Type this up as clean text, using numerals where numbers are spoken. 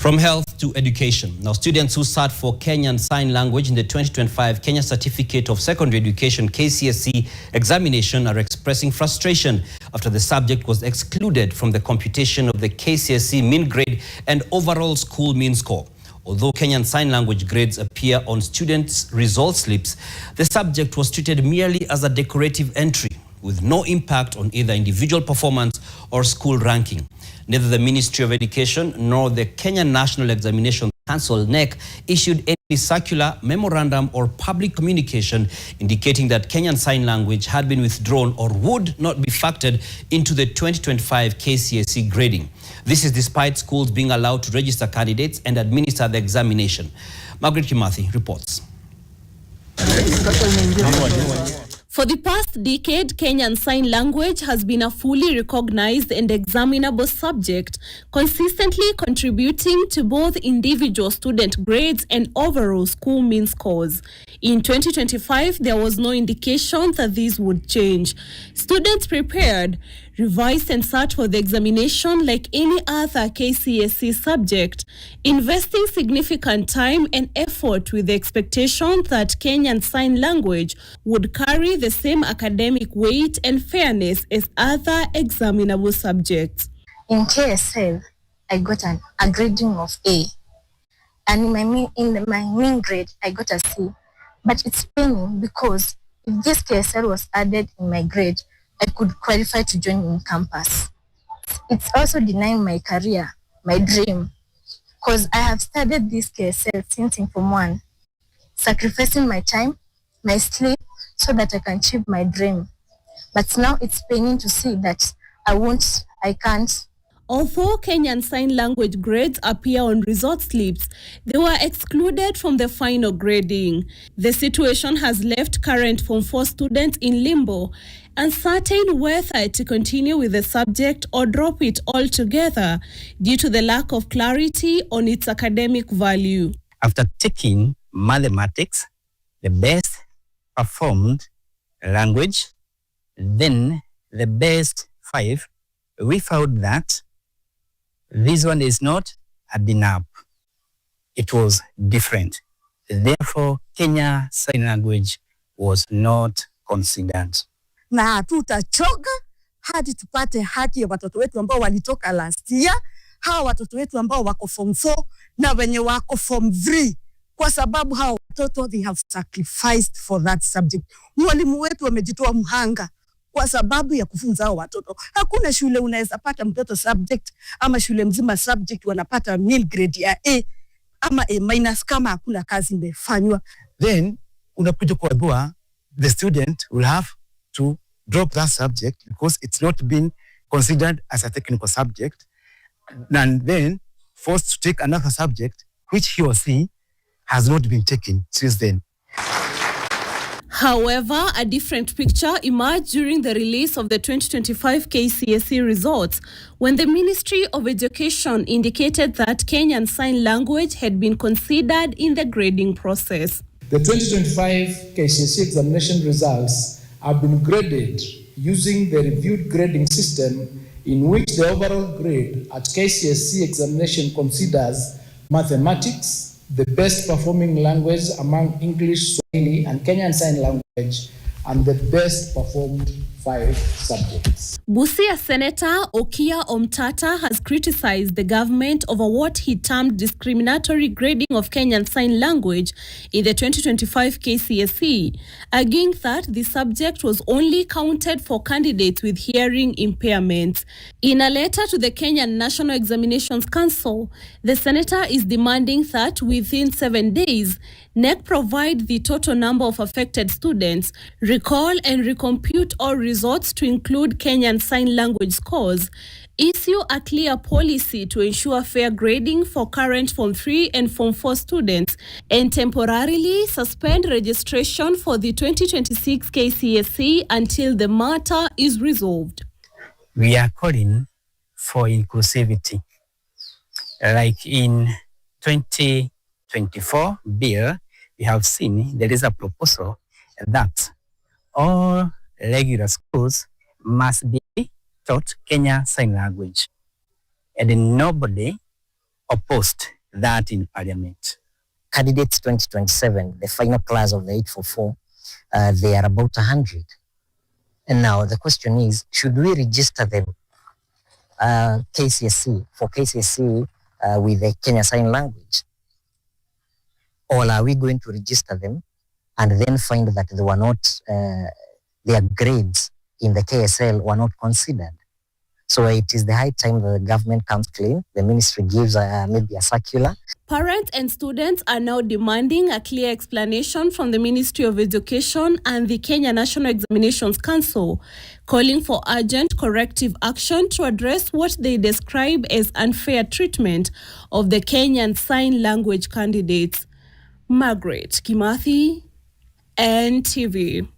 From health to education. Now, students who sat for Kenyan Sign Language in the 2025 Kenya Certificate of Secondary Education KCSE examination are expressing frustration after the subject was excluded from the computation of the KCSE mean grade and overall school mean score. Although Kenyan Sign Language grades appear on students' result slips, the subject was treated merely as a decorative entry with no impact on either individual performance or school ranking. Neither the Ministry of Education nor the Kenya National Examination Council (NEC) issued any circular, memorandum or public communication indicating that Kenyan Sign Language had been withdrawn or would not be factored into the 2025 KCSE grading. This is despite schools being allowed to register candidates and administer the examination. Margaret Kimathi reports. For the past decade, Kenyan Sign Language has been a fully recognized and examinable subject, consistently contributing to both individual student grades and overall school mean scores. In 2025, there was no indication that this would change. Students prepared, revised and sat for the examination like any other KCSE subject, investing significant time and effort with the expectation that Kenyan Sign Language would carry the same academic weight and fairness as other examinable subjects. In KSL, I got a grading of A, and in my main grade, I got a C. But it's paining because if this KSL was added in my grade, I could qualify to join in campus. It's also denying my career, my dream, because I have studied this KSL since in Form 1, sacrificing my time, my sleep, so that I can achieve my dream. But now it's paining to see that I can't. Although Kenyan Sign Language grades appear on result slips, they were excluded from the final grading. The situation has left current Form 4 students in limbo, uncertain whether to continue with the subject or drop it altogether due to the lack of clarity on its academic value. After taking mathematics, the best performed language, then the best 5, we found that this one is not adding up. It was different. Therefore, Kenya Sign Language was not considered. Na hatutachoka hadi tupate haki ya watoto wetu ambao walitoka last year, hawa watoto wetu ambao wako Form 4 na wenye wako Form 3, kwa sababu hawa watoto they have sacrificed for that subject. Mwalimu wetu wamejitoa mhanga kwa sababu ya kufunza hao watoto. Hakuna shule unaweza pata mtoto subject ama shule mzima subject wanapata mean grade ya A ama A- kama hakuna kazi imefanywa. Then unakuja kuambiwa the student will have to drop that subject because it's not been considered as a technical subject, and then forced to take another subject which he or she has not been taken since then. However, a different picture emerged during the release of the 2025 KCSE results when the Ministry of Education indicated that Kenyan Sign Language had been considered in the grading process. The 2025 KCSE examination results have been graded using the reviewed grading system in which the overall grade at KCSE examination considers mathematics, the best performing language among English, Swahili, and Kenyan Sign Language, and the best performed 5 subjects. Busia Senator Okia Omtata has criticized the government over what he termed discriminatory grading of Kenyan Sign Language in the 2025 KCSE, arguing that the subject was only counted for candidates with hearing impairments. In a letter to the Kenyan National Examinations Council, the senator is demanding that within 7 days, NEC provide the total number of affected students, recall and recompute all results to include Kenyan Sign Language scores, issue a clear policy to ensure fair grading for current Form 3 and Form 4 students, and temporarily suspend registration for the 2026 KCSE until the matter is resolved. We are calling for inclusivity. Like in 2024 bill, we have seen there is a proposal that all regular schools must be taught Kenya Sign Language. And nobody opposed that in Parliament. Candidates 2027, the final class of the 844, they are about 100. And now the question is, should we register them KCSE with the Kenyan Sign Language? Or are we going to register them and then find that they were not, their grades in the KSL were not considered? So it is the high time that the government comes clean, the ministry gives maybe a circular. Parents and students are now demanding a clear explanation from the Ministry of Education and the Kenya National Examinations Council, calling for urgent corrective action to address what they describe as unfair treatment of the Kenyan Sign Language candidates. Margaret Kimathi, NTV.